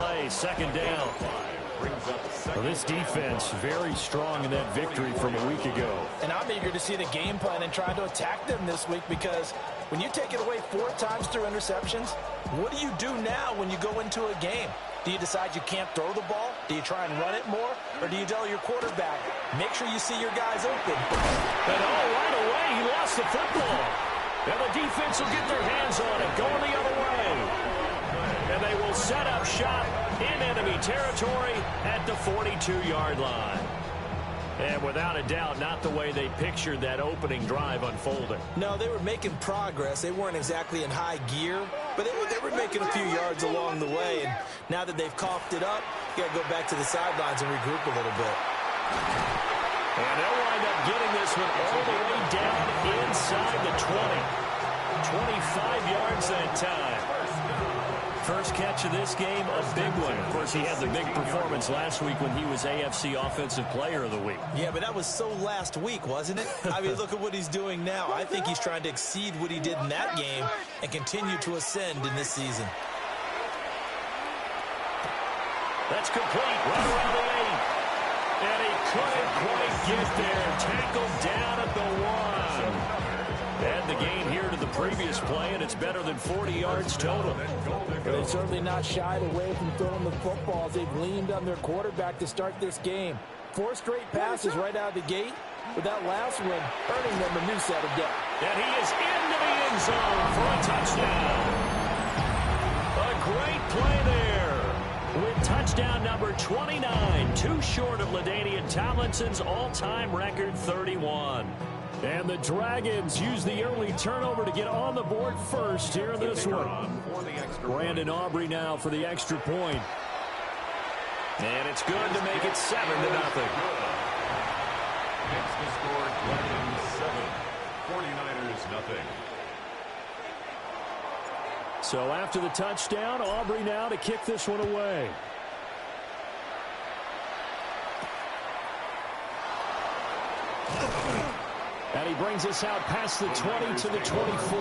Play, second down. Well, this defense very strong in that victory from a week ago. And I'm eager to see the game plan and try to attack them this week, because when you take it away 4 times through interceptions, what do you do now when you go into a game? Do you decide you can't throw the ball? Do you try and run it more? Or do you tell your quarterback, make sure you see your guys open? And right away, he lost the football. And the defense will get their hands on it, going the other way. And they will set up shop in enemy territory at the 42-yard line. And without a doubt, not the way they pictured that opening drive unfolding. No, they were making progress. They weren't exactly in high gear, but they were making a few yards along the way. And now that they've coughed it up, you got to go back to the sidelines and regroup a little bit. And they'll wind up getting this one all the way down inside the 20. 25 yards that time. First catch of this game, a big one. Of course, he had the big performance last week when he was AFC Offensive Player of the Week. Yeah, but that was so last week, wasn't it? I mean, look at what he's doing now. I think he's trying to exceed what he did in that game and continue to ascend in this season. That's complete. Right around the 8. And he couldn't quite get there. Tackled down at the 1. And the gain here to the previous play, and it's better than 40 yards total. They've certainly not shied away from throwing the football as they've leaned on their quarterback to start this game. 4 straight passes right out of the gate, with that last one earning them a new set of depth. And he is into the end zone for a touchdown. A great play there. With touchdown number 29, too short of LaDainian Tomlinson's all-time record 31. And the Dragons use the early turnover to get on the board first here in this one. Brandon Aubrey now for the extra point. And it's good to make it 7-0. Next to score, Dragons 7, 49ers nothing. So after the touchdown, Aubrey now to kick this one away. And he brings us out past the 20 to the 24.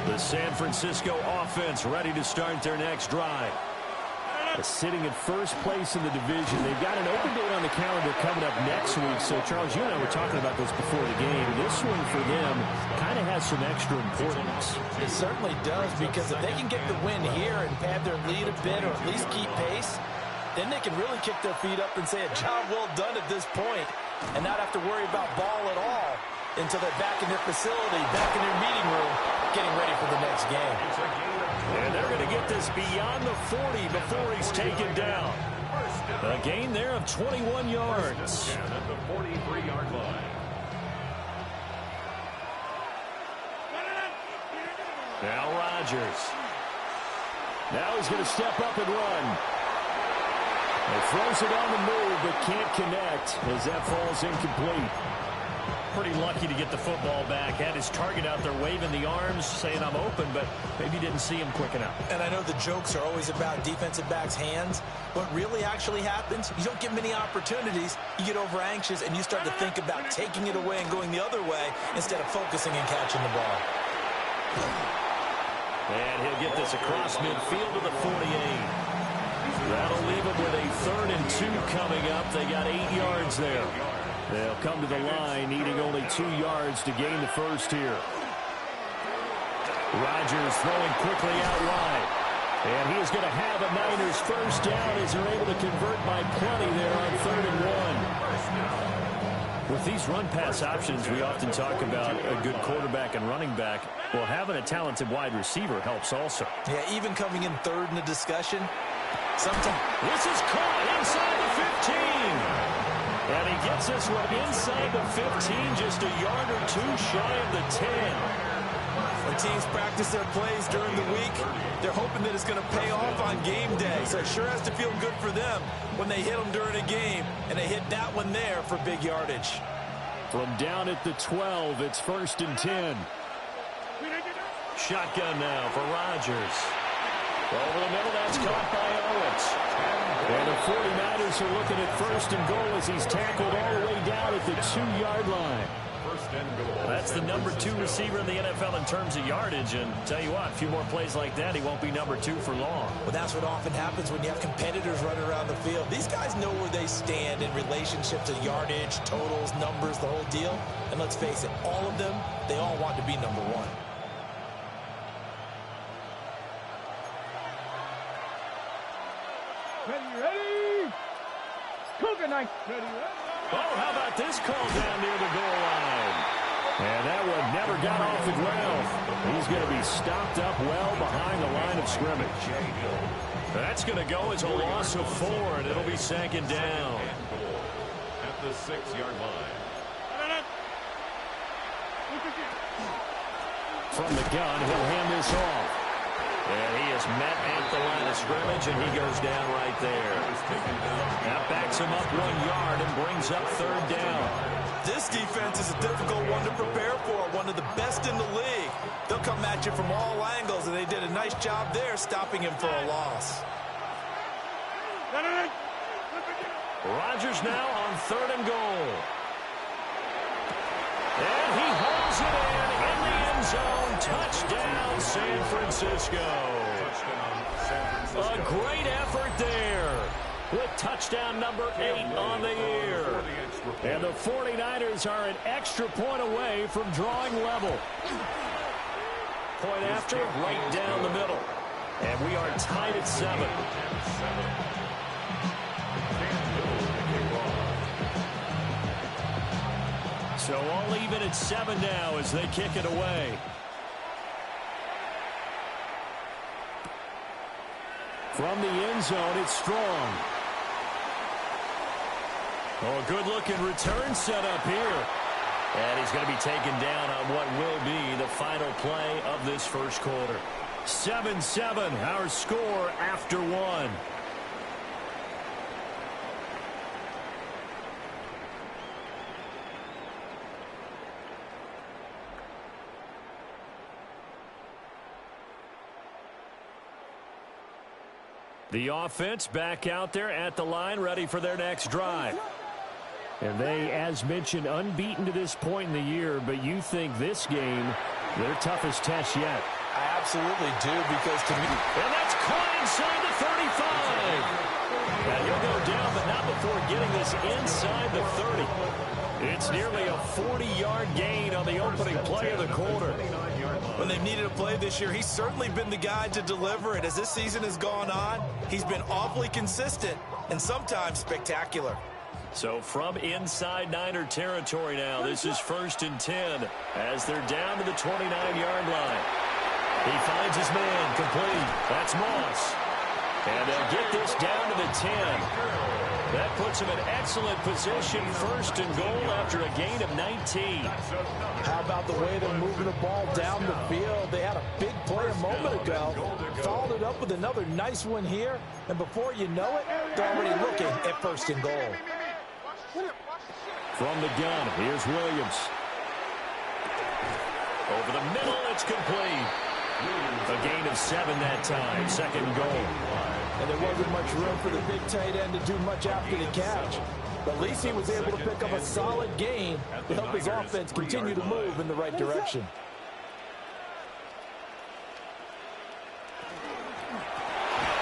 The San Francisco offense ready to start their next drive. Sitting in first place in the division. They've got an open date on the calendar coming up next week. So, Charles, you and I were talking about this before the game. This one for them kind of has some extra importance. It certainly does, because if they can get the win here and pad their lead a bit, or at least keep pace, then they can really kick their feet up and say a job well done at this point and not have to worry about ball at all until they're back in their facility, back in their meeting room, getting ready for the next game. And they're going to get this beyond the 40 before he's taken down. A gain there of 21 yards. At the 43-yard line. Now Rodgers. Now he's going to step up and run. He throws it on the move, but can't connect as that falls incomplete. Pretty lucky to get the football back. Had his target out there waving the arms, saying I'm open, but maybe didn't see him quick enough. And I know the jokes are always about defensive backs' hands. What really actually happens, you don't get many opportunities. You get over anxious, and you start to think about taking it away and going the other way instead of focusing and catching the ball. And he'll get this across midfield to the 48. That'll leave him with a 3rd and 2 coming up. They got 8 yards there. They'll come to the line, needing only 2 yards to gain the first here. Rodgers throwing quickly out wide. And he is going to have a Niners first down as they're able to convert by plenty there on 3rd and 1. With these run-pass options, we often talk about a good quarterback and running back. Well, having a talented wide receiver helps also. Yeah, even coming in 3rd in the discussion, sometimes. This is caught inside the 15. And he gets this one inside the 15, just a yard or 2 shy of the 10. When teams practice their plays during the week, they're hoping that it's going to pay off on game day. So it sure has to feel good for them when they hit them during a game, and they hit that one there for big yardage. From down at the 12, it's 1st and 10. Shotgun now for Rodgers. Over the middle, that's caught by Owens. And the 49ers are looking at 1st and goal as he's tackled all the way down at the 2-yard line. first and goal. That's the number 2 receiver in the NFL in terms of yardage. And tell you what, a few more plays like that, he won't be number 2 for long. Well, that's what often happens when you have competitors running around the field. These guys know where they stand in relationship to yardage, totals, numbers, the whole deal. And let's face it, all of them, they all want to be number 1. Ready? Cougar knife. Ready? Oh, how about this call down near the goal line? And that one never got off the ground. He's going to be stopped up well behind the line of scrimmage. That's going to go as a loss of 4, and it'll be second down. At the 6-yard line. From the gun, he'll hand this off. And he is met at the line of scrimmage, and he goes down right there. That backs him up 1 yard and brings up third down. This defense is a difficult one to prepare for, one of the best in the league. They'll come at you from all angles, and they did a nice job there stopping him for a loss. Rodgers now on third and goal. And he hauls it in the end zone. Touchdown, San Francisco. A great effort there with touchdown number 8 on the year. And the 49ers are an extra point away from drawing level. Point after, right down the middle. And we are tied at 7. So all even at 7 now as they kick it away. From the end zone, it's Strong. Oh, good-looking return set up here. And he's going to be taken down on what will be the final play of this first quarter. 7-7, our score after 1. The offense back out there at the line, ready for their next drive. And they, as mentioned, unbeaten to this point in the year, but you think this game, their toughest test yet. I absolutely do, because to me... And that's caught inside the 35. And he'll go down, but not before getting this inside the 30. It's nearly a 40-yard gain on the opening play of the quarter. When they've needed a play this year, he's certainly been the guy to deliver it. As this season has gone on, he's been awfully consistent and sometimes spectacular. So from inside Niner territory now, this is 1st and 10 as they're down to the 29-yard line. He finds his man complete. That's Moss. And they'll get this down to the 10. That puts him in excellent position, 1st and goal after a gain of 19. How about the way they're moving the ball down the field? They had a big play a moment ago, followed it up with another nice one here, and before you know it, they're already looking at 1st and goal. From the gun, here's Williams. Over the middle, it's complete. A gain of 7 that time, 2nd goal. And there wasn't much room for the big tight end to do much after the catch. But at least he was able to pick up a solid gain to help his offense continue to move in the right direction.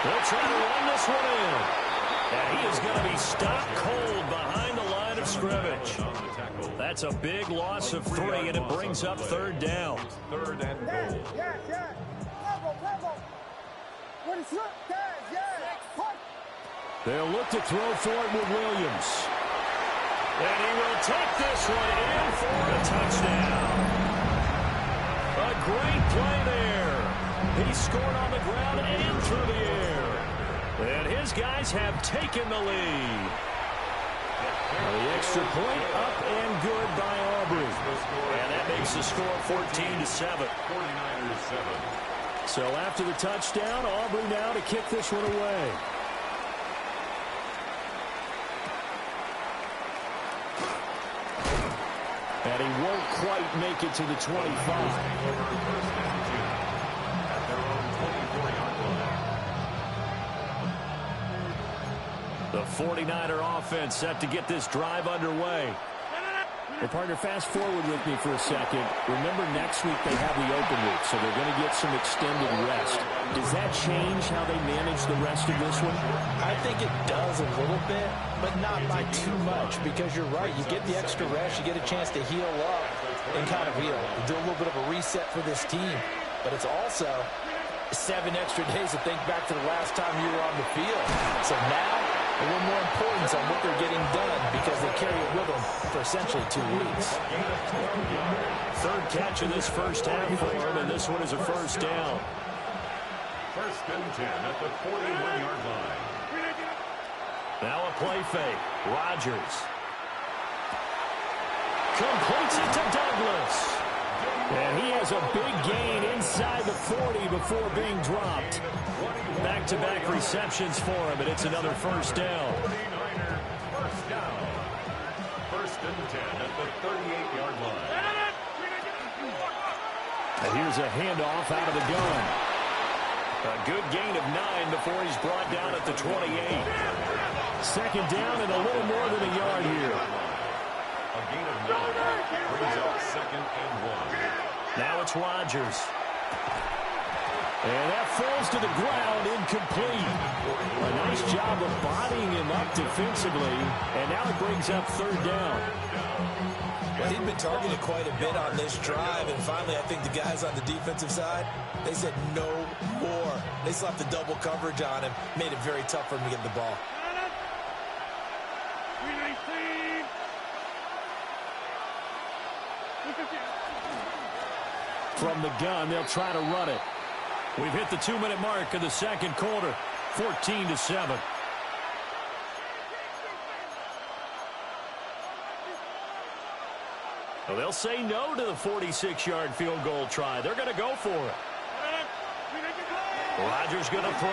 They'll try to run this one in. And he is going to be stopped cold behind the line of scrimmage. That's a big loss of 3, and it brings up 3rd down. 3rd and goal. They'll look to throw for it with Williams. And he will take this one in for a touchdown. A great play there. He scored on the ground and through the air. And his guys have taken the lead. The extra point up and good by Aubrey. And that makes the score 14-7. 49ers 7. So after the touchdown, Aubrey now to kick this one away. And he won't quite make it to the 25. The 49er offense set to get this drive underway. Well, partner, fast forward with me for a second. Remember, next week they have the open week, so they're going to get some extended rest. Does that change how they manage the rest of this one? I think it does a little bit, but not by too much, because you're right. You get the extra rest. You get a chance to heal up and kind of do a little bit of a reset for this team. But it's also 7 extra days to think back to the last time you were on the field. So now, a little more importance on what they're getting done because they carry it with them for essentially 2 weeks. Third catch of this first half for him, and this one is a first down. First and 10 at the 41-yard line. Now a play fake. Rodgers completes it to Douglas. And he has a big gain inside the 40 before being dropped. Back-to-back receptions for him, and it's another first down. 49er first down. First and 10 at the 38-yard line. And here's a handoff out of the gun. A good gain of 9 before he's brought down at the 28. Second down and a little more than a yard here. A gain of 9 brings up second and 1. Now it's Rodgers. And that falls to the ground, incomplete. A nice job of bodying him up defensively, and now it brings up third down. Well, he'd been targeted quite a bit on this drive, and finally I think the guys on the defensive side, they said no more. They slapped the double coverage on him, made it very tough for him to get the ball. From the gun, they'll try to run it. We've hit the 2-minute mark of the second quarter, 14-7. Well, they'll say no to the 46-yard field goal try. They're going to go for it. Rodgers going to throw.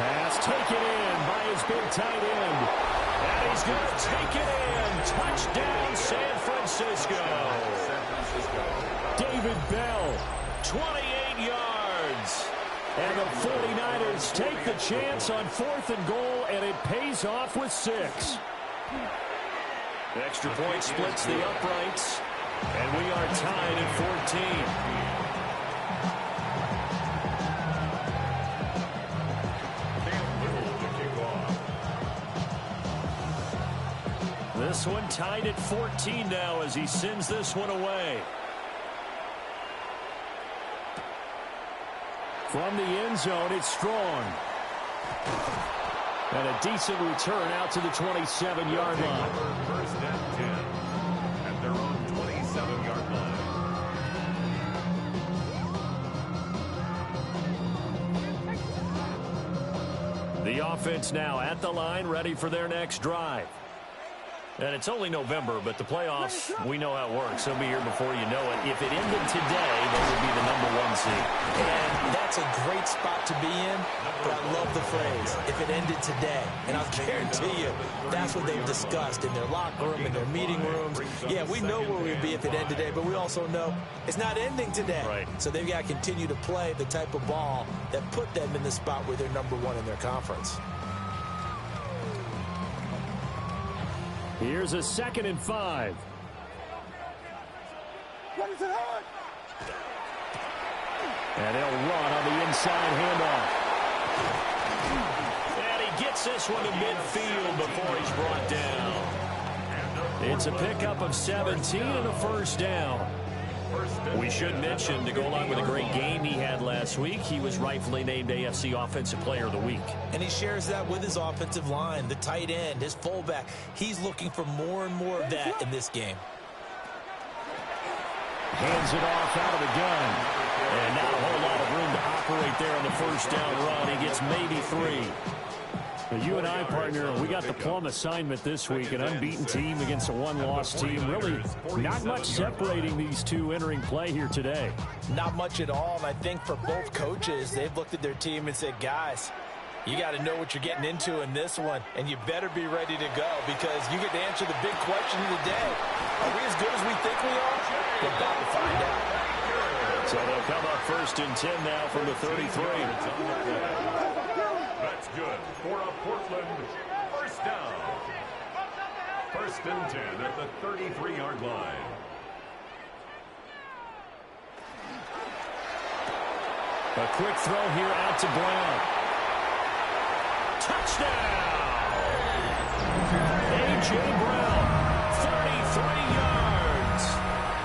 Pass taken in by his big tight end. And he's going to take it in. Touchdown, San Francisco. David Bell, 28 yards. And the 49ers take the chance on 4th and goal, and it pays off with 6. Extra point splits the uprights, and we are tied at 14. This one tied at 14 now as he sends this one away. From the end zone, it's Strong. And a decent return out to the 27-yard line. First and 10 at their own 27-yard line. The offense now at the line, ready for their next drive. And it's only November, but the playoffs, we know how it works. They'll be here before you know it. If it ended today, they would be the #1 seed. And that's a great spot to be in, but I love the phrase, if it ended today. And I'll guarantee you, that's what they've discussed in their locker room, in their meeting rooms. Yeah, we know where we'd be if it ended today, but we also know it's not ending today. Right. So they've got to continue to play the type of ball that put them in the spot where they're #1 in their conference. Here's a 2nd and 5. And they'll run on the inside handoff. And he gets this one to midfield before he's brought down. It's a pickup of 17 and a first down. We should mention, to go along with a great game he had last week, he was rightfully named AFC Offensive Player of the Week. And he shares that with his offensive line, the tight end, his fullback. He's looking for more and more of that in this game. Hands it off out of the gun. And not a whole lot of room to operate there on the first down run. He gets maybe 3. Now, you and I, partner, we got the plum assignment this week, an unbeaten team against a one-loss team. Really not much separating these two entering play here today. Not much at all, and I think for both coaches, they've looked at their team and said, guys, you got to know what you're getting into in this one, and you better be ready to go because you get to answer the big question of the day. Are we as good as we think we are? We're about to find out. So they'll come up 1st and 10 now from the 33. That's good for a Portland first down. First and 10 at the 33-yard line. A quick throw here out to Brown. Touchdown! A.J. Brown, 33 yards.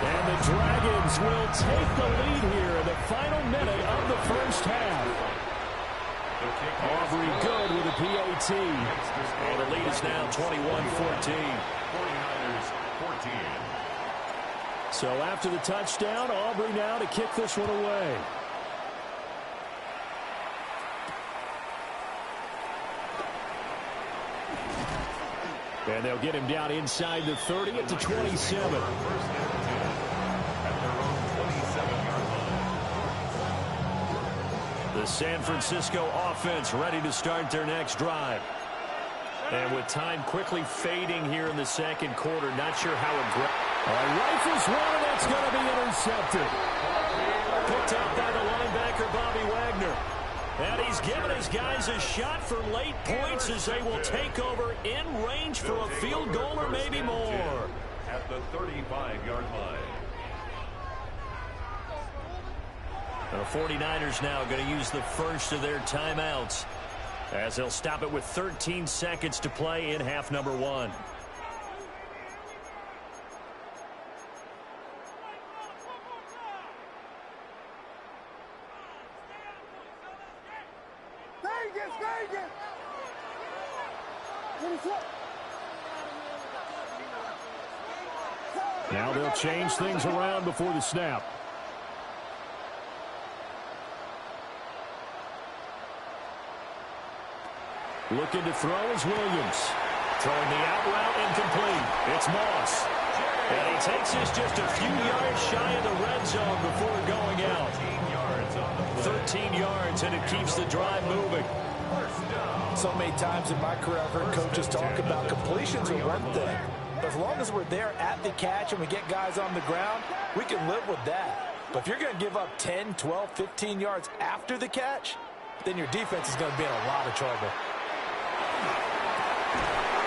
And the Dragons will take the lead here in the final minute of the first half. Aubrey good with a PAT. And the lead is now 21-14. 49ers 14. So after the touchdown, Aubrey now to kick this one away. And they'll get him down inside the 30 at the 27. First and 10 at their own 27-yard line. The San Francisco offense ready to start their next drive. And with time quickly fading here in the second quarter, not sure how aggressive. Rifles one, and that's going to be intercepted. Picked up by the linebacker, Bobby Wagner. And he's given his guys a shot for late points as they will take over in range for a field goal or maybe more. At the 35-yard line. The 49ers now going to use the first of their timeouts as they'll stop it with 13 seconds to play in half number one. Now they'll change things around before the snap. Looking to throw is Williams. Throwing the out route incomplete. It's Moss. And he takes this just a few yards shy of the red zone before going out. 13 yards, and it keeps the drive moving. So many times in my career I've heard coaches talk about completions are one thing. As long as we're there at the catch and we get guys on the ground, we can live with that. But if you're going to give up 10, 12, 15 yards after the catch, then your defense is going to be in a lot of trouble.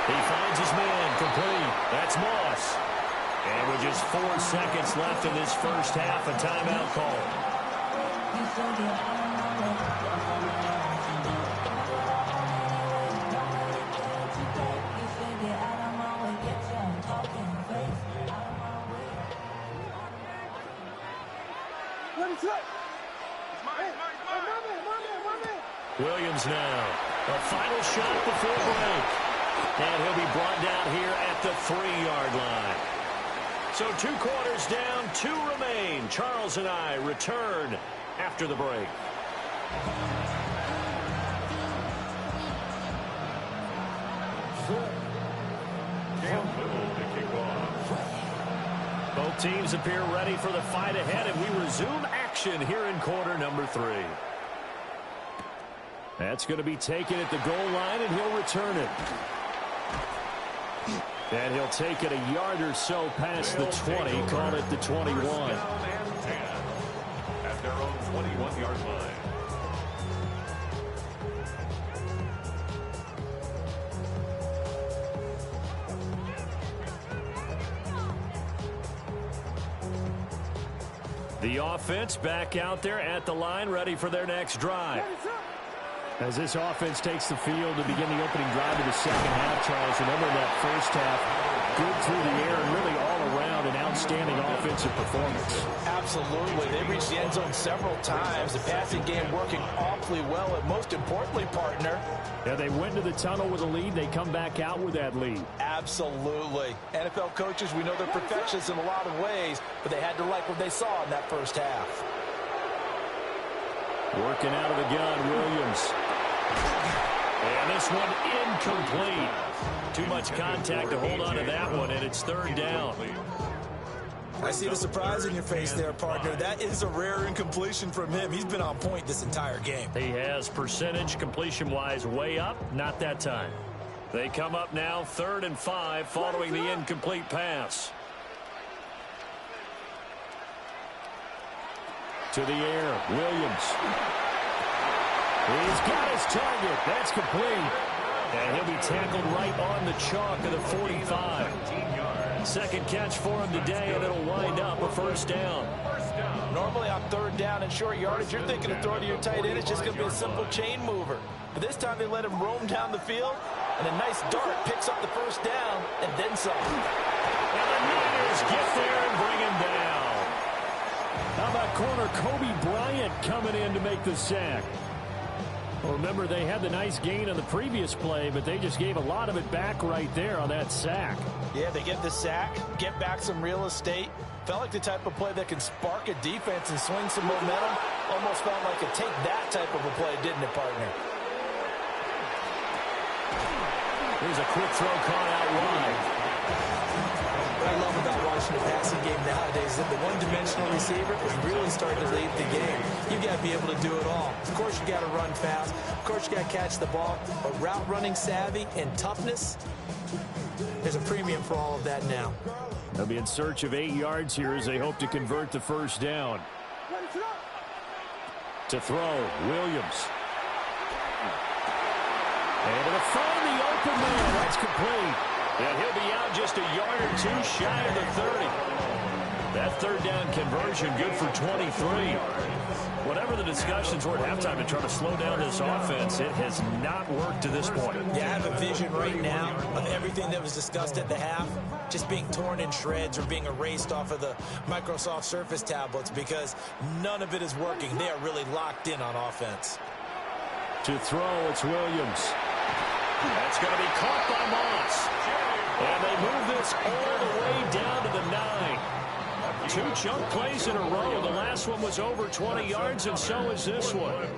He finds his man complete. That's Moss. And with just 4 seconds left in this first half, a timeout call. Williams now. A final shot before break. And he'll be brought down here at the 3-yard line. So 2 quarters down, 2 remain. Charles and I return after the break. Both teams appear ready for the fight ahead, and we resume action here in quarter number 3. That's going to be taken at the goal line, and he'll return it. And he'll take it a yard or so past the 20, call it the 21. At their own 21-yard line. The offense back out there at the line, ready for their next drive. As this offense takes the field to begin the opening drive of the second half, Charles, remember that first half, good through the air and really all around an outstanding offensive performance. Absolutely. They reached the end zone several times. The passing game working awfully well, and most importantly, partner. Yeah, they went to the tunnel with a lead. They come back out with that lead. Absolutely. NFL coaches, we know they're perfectionists in a lot of ways, but they had to like what they saw in that first half. Working out of the gun, Williams. And this one incomplete. Too much contact to hold on to that one, and it's 3rd down. I see the surprise in your face there, partner. That is a rare incompletion from him. He's been on point this entire game. He has percentage completion-wise way up, not that time. They come up now 3rd and 5 following the incomplete pass. To the air, Williams. He's got his target. That's complete. And he'll be tackled right on the chalk of the 45. Second catch for him today, and it'll wind up a first down. Normally on third down and short yardage, you're thinking of throwing to your tight end. It's just going to be a simple chain mover. But this time they let him roam down the field, and a nice dart picks up the first down, and then some. And the Niners get there and bring him down. How about corner Kobe Bryant coming in to make the sack? Well, remember, they had the nice gain on the previous play, but they just gave a lot of it back right there on that sack. Yeah, they get the sack, get back some real estate. Felt like the type of play that can spark a defense and swing some momentum. Almost felt like a take that type of a play, didn't it, partner? Here's a quick throw caught out wide. What I love about watching the passing game nowadays is that the one-dimensional receiver is really starting to lead the game. You got to be able to do it all. Of course, you got to run fast. Of course, you got to catch the ball. But route running savvy and toughness, there's a premium for all of that now. They'll be in search of 8 yards here as they hope to convert the first down. To throw, Williams. And it'll find the open man. That's complete. And he'll be out just a yard or two shy of the 30. That third down conversion good for 23. Whatever the discussions were at halftime to try to slow down this offense, it has not worked to this point. Yeah, I have a vision right now of everything that was discussed at the half just being torn in shreds or being erased off of the Microsoft Surface tablets because none of it is working. They are really locked in on offense. To throw, it's Williams. That's going to be caught by Moss. And they move this all the way down to the 9. 2 chunk plays in a row. The last one was over 20 yards, and so is this one.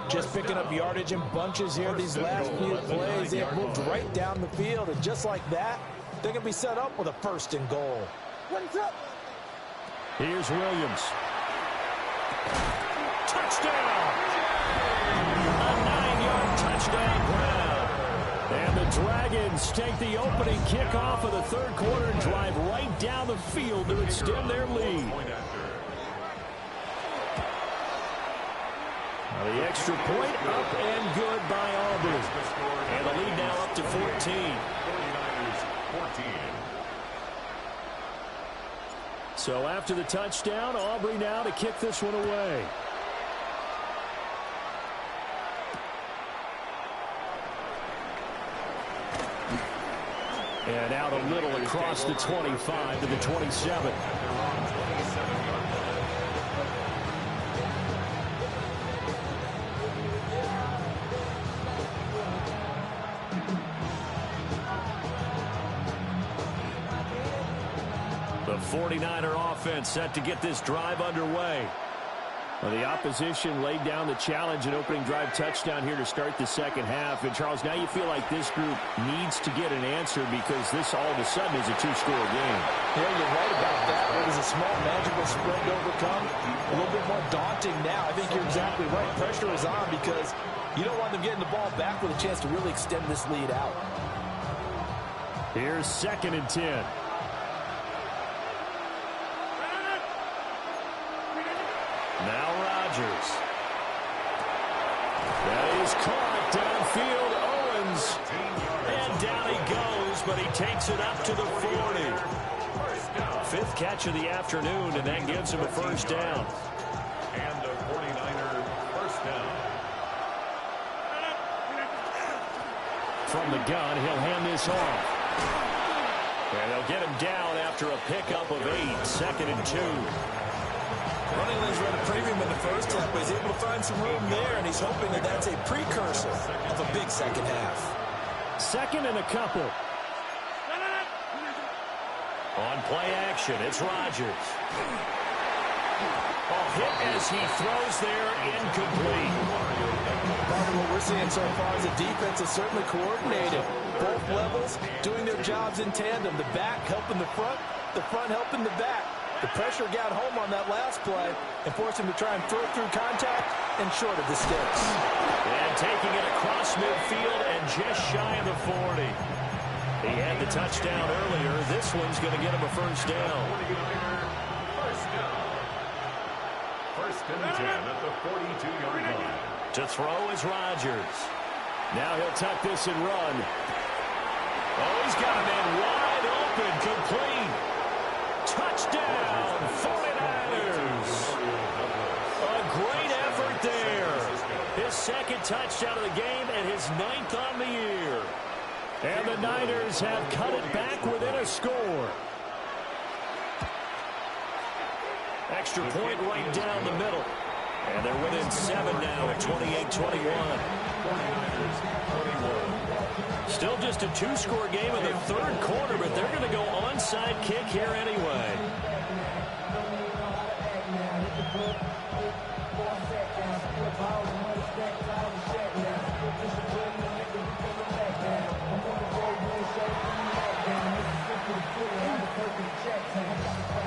Just picking up yardage in bunches here. These last few plays, they have moved right down the field. And just like that, they're going to be set up with a first and goal. Here's Williams. Touchdown! A 9-yard touchdown grab. And the Dragons take the opening kickoff of the third quarter and drive right down the field to extend their lead. Now the extra point up and good by Auburn. And the lead now up to 14. So after the touchdown, Aubrey now to kick this one away. And out a little across the 25 to the 27. The 49er offense set to get this drive underway. Well, the opposition laid down the challenge and opening drive touchdown here to start the second half. And, Charles, now you feel like this group needs to get an answer because this all of a sudden is a 2-score game. Yeah, you're right about that. It was a small magical spread to overcome. A little bit more daunting now. I think you're exactly right. Pressure is on because you don't want them getting the ball back with a chance to really extend this lead out. Here's 2nd and 10. Now Rodgers. That is caught downfield. Owens. And down he goes, but he takes it up to the 40. 5th catch of the afternoon, and that gives him a first down. And the 49er first down. From the gun, he'll hand this off. And they'll get him down after a pickup of 8. 2nd and 2. Running lanes ran a premium in the first half, but he's able to find some room there, and he's hoping that that's a precursor of a big second half. 2nd and a couple. On play action, it's Rodgers. A hit as he throws there, incomplete. What we're seeing so far is the defense is certainly coordinated. Both levels doing their jobs in tandem. The back helping the front helping the back. The pressure got home on that last play and forced him to try and throw through contact and short of the sticks. And taking it across midfield and just shy of the 40. He had the touchdown earlier. This one's going to get him a first down. First and 10 at the 42-yard line. To throw is Rodgers. Now he'll tuck this and run. Oh, he's got a man wide open, complete. Touchdown, 49ers. A great effort there. His second touchdown of the game and his 9th on the year. And the Niners have cut it back within a score. Extra point right down the middle. And they're within 7 now at 28-21. Still just a 2-score game in the third quarter, but they're going to go onside kick here anyway.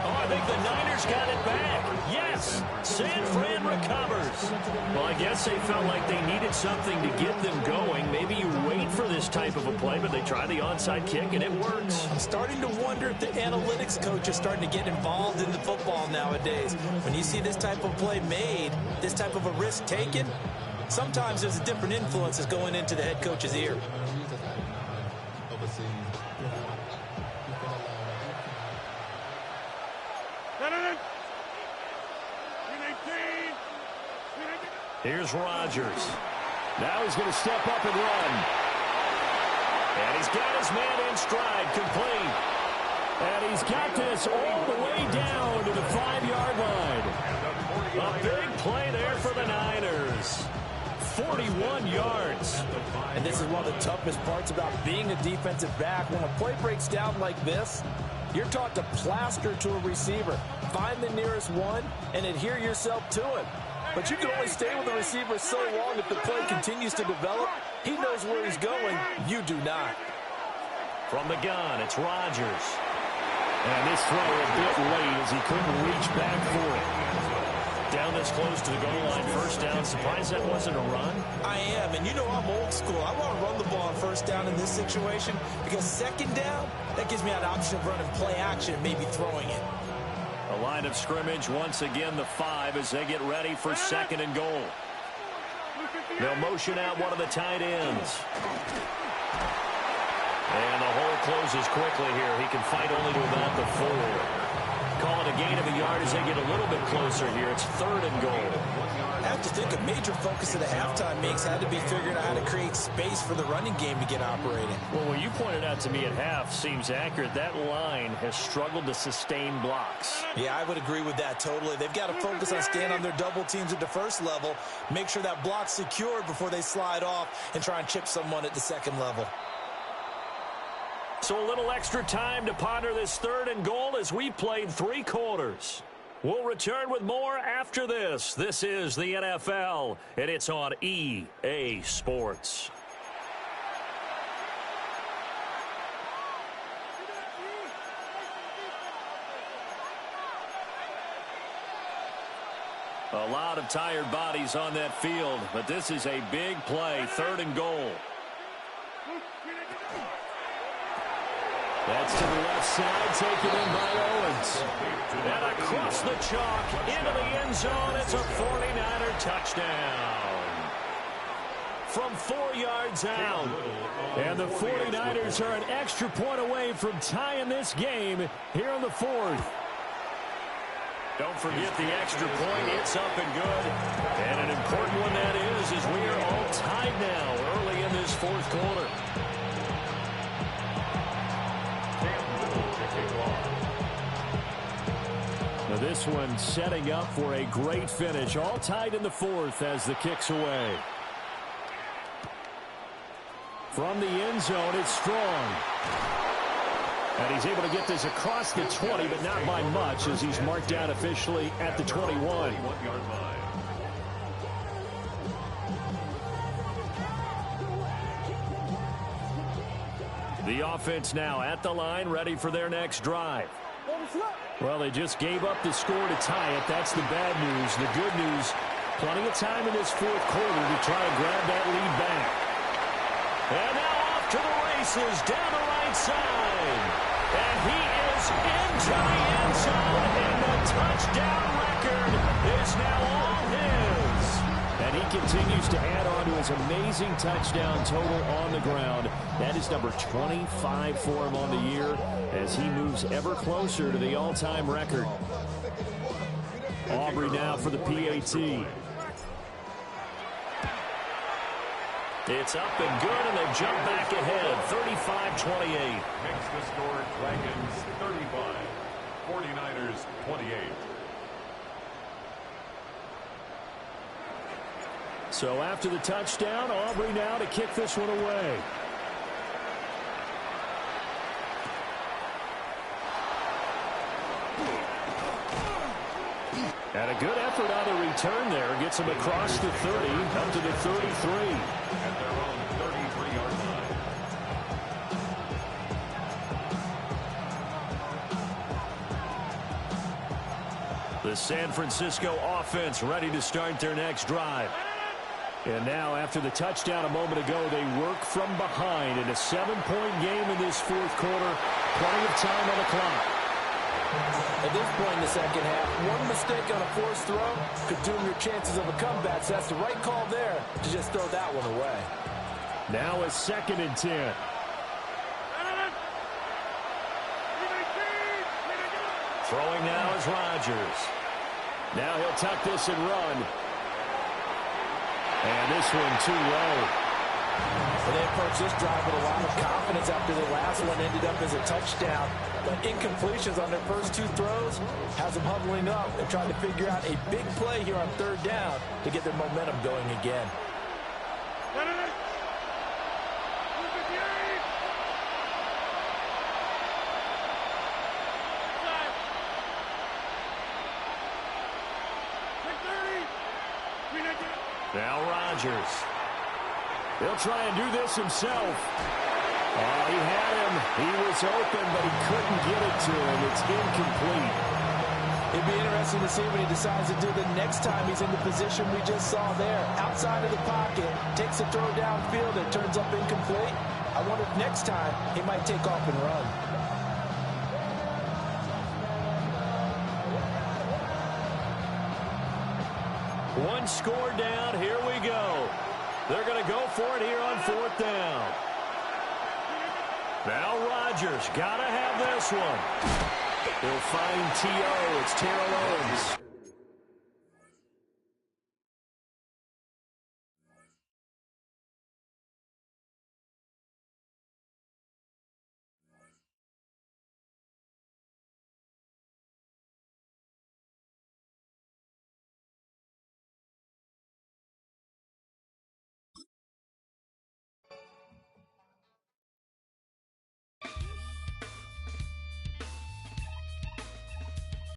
Oh, I think the Niners got it back. Yes, San Fran recovers. Well, I guess they felt like they needed something to get them going. Maybe you wait for this type of a play, but they try the onside kick, and it works. I'm starting to wonder if the analytics coach is starting to get involved in the football nowadays. When you see this type of play made, this type of a risk taken, sometimes there's a different influence that's going into the head coach's ear. Here's Rodgers. Now he's going to step up and run. And he's got his man in stride, complete. And he's got this all the way down to the 5-yard line. A big play there for the Niners. 41 yards. And this is one of the toughest parts about being a defensive back. When a play breaks down like this, you're taught to plaster to a receiver. Find the nearest one and adhere yourself to it. But you can only stay with the receiver so long if the play continues to develop. He knows where he's going. You do not. From the gun, it's Rodgers. And this throw a bit late as he couldn't reach back for it. Down this close to the goal line, first down. Surprised that wasn't a run? I am, and you know I'm old school. I want to run the ball on first down in this situation because second down, that gives me an option of running play action and maybe throwing it. A line of scrimmage, once again the 5 as they get ready for second and goal. They'll motion out one of the tight ends. And the hole closes quickly here. He can fight only to about the 4. Call it a gain of a yard as they get a little bit closer here. It's third and goal. I have to think a major focus of the halftime makes had to be figuring out how to create space for the running game to get operating. Well, what you pointed out to me at half seems accurate. That line has struggled to sustain blocks. Yeah, I would agree with that totally. They've got to focus on staying on their double teams at the first level, make sure that block's secured before they slide off and try and chip someone at the second level. So a little extra time to ponder this third and goal as we played 3 quarters. We'll return with more after this. This is the NFL, and it's on EA Sports. A lot of tired bodies on that field, but this is a big play, third and goal. That's to the left side, taken in by Owens. And across the chalk, into the end zone, it's a 49er touchdown. From 4 yards out. And the 49ers are an extra point away from tying this game here in the 4th. Don't forget the extra point, it's up and good. And an important one that is, as we are all tied now early in this 4th quarter. Now this one setting up for a great finish. All tied in the 4th as the kick's away. From the end zone, it's Strong. And he's able to get this across the 20, but not by much as he's marked down officially at the 21. The offense now at the line, ready for their next drive. Well, they just gave up the score to tie it. That's the bad news. The good news, plenty of time in this 4th quarter to try and grab that lead back. And now off to the races, down the right side. And he is into the end zone, and the touchdown record is now all his. And And he continues to add on to his amazing touchdown total on the ground. That is number 25 for him on the year as he moves ever closer to the all-time record. Aubrey now for the PAT. It's up and good, and they jump back ahead, 35-28. Makes the score Dragons 35, 49ers 28. So after the touchdown, Aubrey now to kick this one away. And a good effort on the return there. Gets him across the 30, up to the 33. At their own 33-yard line. The San Francisco offense ready to start their next drive. And now, after the touchdown a moment ago, they work from behind in a 7-point game in this fourth quarter. Plenty of time on the clock. At this point in the second half, one mistake on a forced throw could doom your chances of a comeback. So that's the right call there to just throw that one away. Now a 2nd and 10. Throwing now is Rodgers. Now he'll tuck this and run. And this one too low. Well, they approached this drive with a lot of confidence after the last one ended up as a touchdown. But incompletions on their first 2 throws has them huddling up and trying to figure out a big play here on 3rd down to get their momentum going again. Now Rodgers. He'll try and do this himself. Oh, he had him. He was open, but he couldn't get it to him. It's incomplete. It'd be interesting to see what he decides to do the next time he's in the position we just saw there. Outside of the pocket, takes a throw downfield and turns up incomplete. I wonder if next time he might take off and run. One score down. Here we go. They're going to go for it here on 4th down. Now Rodgers got to have this one. He'll find T.O. It's Terrell Owens.